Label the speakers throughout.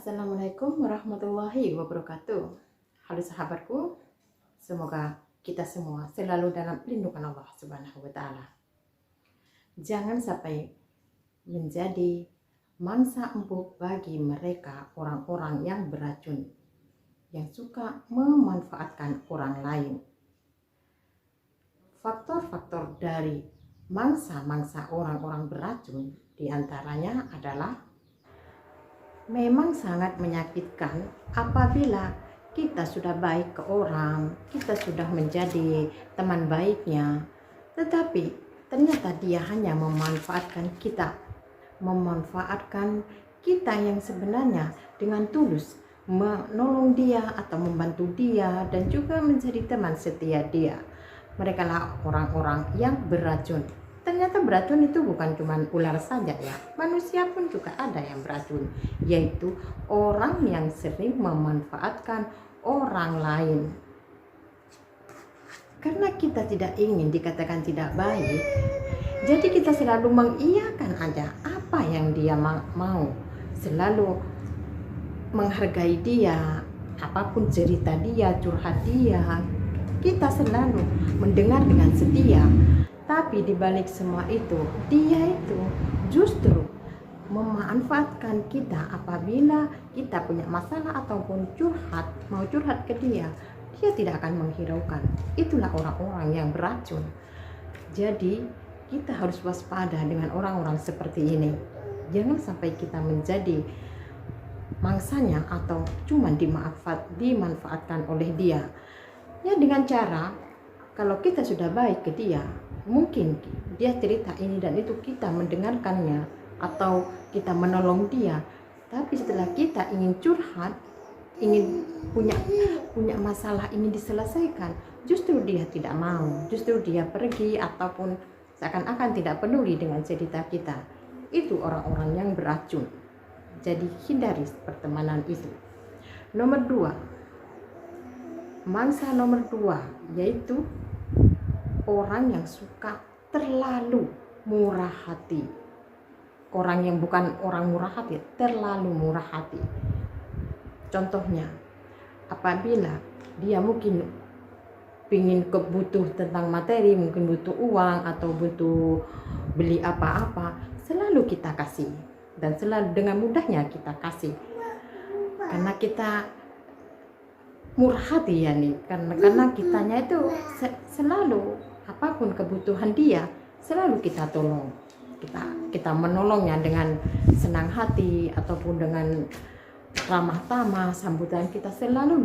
Speaker 1: Assalamualaikum warahmatullahi wabarakatuh. Halo sahabatku, semoga kita semua selalu dalam lindungan Allah Subhanahu wa Ta'ala. Jangan sampai menjadi mangsa empuk bagi mereka orang-orang yang beracun, yang suka memanfaatkan orang lain. Faktor-faktor dari mangsa-mangsa orang-orang beracun diantaranya adalah memang sangat menyakitkan apabila kita sudah baik ke orang, kita sudah menjadi teman baiknya, tetapi ternyata dia hanya memanfaatkan kita yang sebenarnya dengan tulus menolong dia atau membantu dia dan juga menjadi teman setia dia. Mereka lah orang-orang yang beracun. Ternyata beracun itu bukan cuma ular saja ya, manusia pun juga ada yang beracun, yaitu orang yang sering memanfaatkan orang lain. Karena kita tidak ingin dikatakan tidak baik, jadi kita selalu mengiyakan aja apa yang dia mau, selalu menghargai dia, apapun cerita dia, curhat dia, kita selalu mendengar dengan setia. Tapi di balik semua itu, dia itu justru memanfaatkan kita apabila kita punya masalah ataupun mau curhat ke dia tidak akan menghiraukan. Itulah orang-orang yang beracun. Jadi kita harus waspada dengan orang-orang seperti ini. Jangan sampai kita menjadi mangsanya atau cuma dimanfaatkan oleh dia. Ya dengan cara, kalau kita sudah baik ke dia, mungkin dia cerita ini dan itu, kita mendengarkannya atau kita menolong dia. Tapi setelah kita ingin curhat, ingin punya masalah, ingin diselesaikan, justru dia tidak mau, justru dia pergi ataupun seakan-akan tidak peduli dengan cerita kita. Itu orang-orang yang beracun. Jadi hindari pertemanan itu. Nomor 2, mangsa nomor 2 yaitu orang yang suka terlalu murah hati. Orang yang bukan orang murah hati, terlalu murah hati. Contohnya, apabila dia mungkin ingin kebutuh tentang materi, mungkin butuh uang atau butuh beli apa-apa, selalu kita kasih. Dan selalu dengan mudahnya kita kasih. Karena kita murah hati ya nih, karena kitanya itu selalu apapun kebutuhan dia selalu kita tolong, kita menolongnya dengan senang hati ataupun dengan ramah tamah. Sambutan kita selalu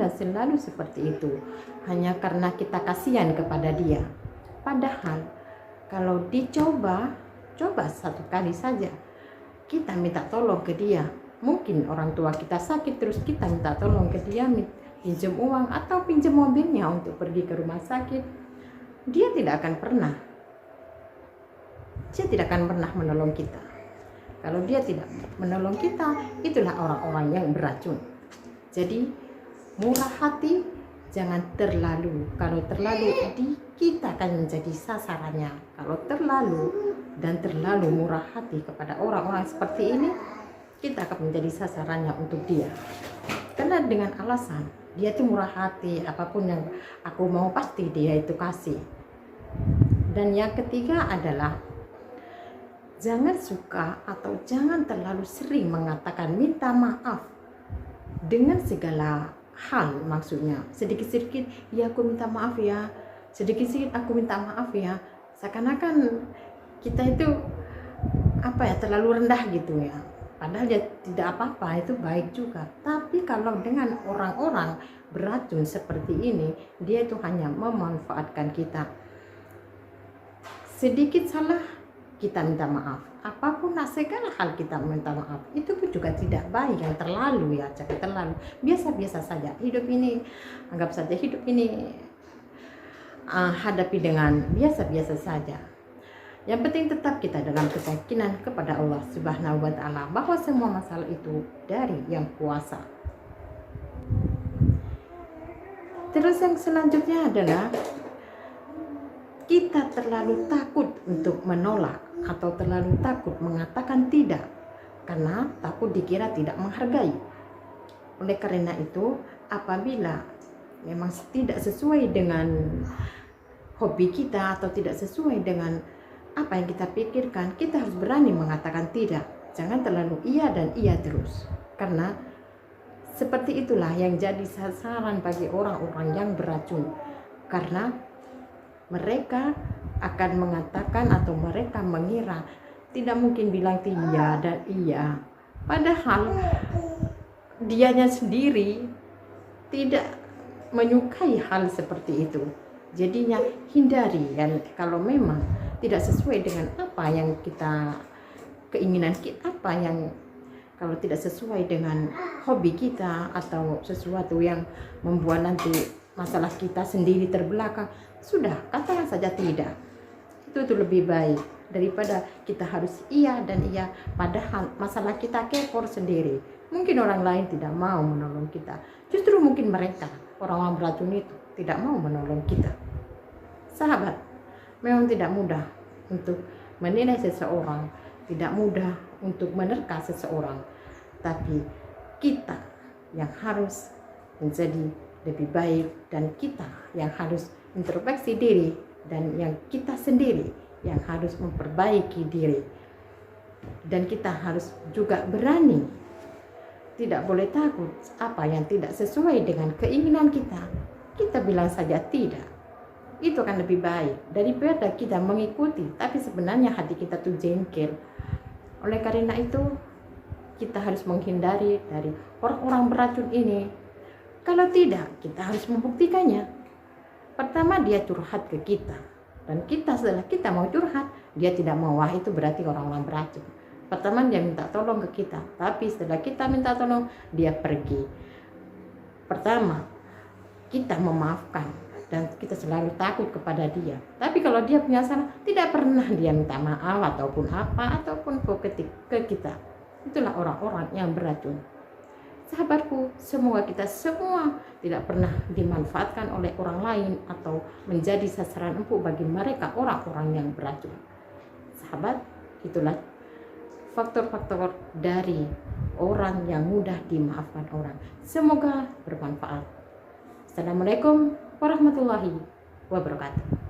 Speaker 1: seperti itu, hanya karena kita kasihan kepada dia. Padahal kalau coba satu kali saja kita minta tolong ke dia, mungkin orang tua kita sakit terus kita minta tolong ke dia, pinjam uang atau pinjam mobilnya untuk pergi ke rumah sakit, dia tidak akan pernah menolong kita. Kalau dia tidak menolong kita, itulah orang-orang yang beracun. Jadi murah hati jangan terlalu. Kalau terlalu, kita akan menjadi sasarannya. Kalau terlalu murah hati kepada orang-orang seperti ini, kita akan menjadi sasarannya untuk dia. Karena dengan alasan dia itu murah hati, apapun yang aku mau pasti dia itu kasih. Dan yang ketiga adalah jangan suka atau jangan terlalu sering mengatakan minta maaf dengan segala hal. Maksudnya sedikit-sedikit ya aku minta maaf ya, sedikit-sedikit aku minta maaf ya, seakan-akan kita itu terlalu rendah gitu ya. Padahal dia tidak apa-apa, itu baik juga. Tapi kalau dengan orang-orang beracun seperti ini, dia itu hanya memanfaatkan kita. Sedikit salah, kita minta maaf. Apapun segala hal kita minta maaf. Itu pun juga tidak baik, yang terlalu ya, jangan terlalu. Biasa-biasa saja. Hidup ini, anggap saja hidup ini hadapi dengan biasa-biasa saja. Yang penting tetap kita dalam keyakinan kepada Allah Subhanahu wa Ta'ala bahwa semua masalah itu dari yang kuasa. Terus yang selanjutnya adalah kita terlalu takut untuk menolak atau terlalu takut mengatakan tidak karena takut dikira tidak menghargai. Oleh karena itu, apabila memang tidak sesuai dengan hobi kita atau tidak sesuai dengan apa yang kita pikirkan, kita harus berani mengatakan tidak. Jangan terlalu iya dan iya terus. Karena seperti itulah yang jadi sasaran bagi orang-orang yang beracun. Karena mereka akan mengatakan atau mereka mengira tidak mungkin bilang tidak dan iya. Padahal dianya sendiri tidak menyukai hal seperti itu. Jadinya hindari, dan kalau memang tidak sesuai dengan apa yang kita keinginan kita, apa yang kalau tidak sesuai dengan hobi kita atau sesuatu yang membuat nanti masalah kita sendiri terbelakang, sudah katakan saja tidak. Itu lebih baik daripada kita harus iya dan iya padahal masalah kita kekor sendiri. Mungkin orang lain tidak mau menolong kita, justru mungkin mereka orang-orang beracun itu tidak mau menolong kita. Sahabat, memang tidak mudah untuk menilai seseorang, tidak mudah untuk menerka seseorang, tapi kita yang harus menjadi lebih baik, dan kita yang harus introspeksi diri, dan yang kita sendiri yang harus memperbaiki diri. Dan kita harus juga berani, tidak boleh takut apa yang tidak sesuai dengan keinginan kita, kita bilang saja tidak. Itu akan lebih baik daripada kita mengikuti tapi sebenarnya hati kita tuh jengkel. Oleh karena itu, kita harus menghindari dari orang-orang beracun ini. Kalau tidak, kita harus membuktikannya. Pertama, dia curhat ke kita, dan kita setelah kita mau curhat, dia tidak mau, wah itu berarti orang-orang beracun. Pertama dia minta tolong ke kita, tapi setelah kita minta tolong, dia pergi. Pertama, kita memaafkan, dan kita selalu takut kepada dia. Tapi kalau dia punya salah, tidak pernah dia minta maaf ataupun apa, ataupun ke kita. Itulah orang-orang yang beracun. Sahabatku, semoga kita semua tidak pernah dimanfaatkan oleh orang lain atau menjadi sasaran empuk bagi mereka orang-orang yang beracun. Sahabat, itulah faktor-faktor dari orang yang mudah dimaafkan orang. Semoga bermanfaat. Assalamualaikum warahmatullahi wabarakatuh.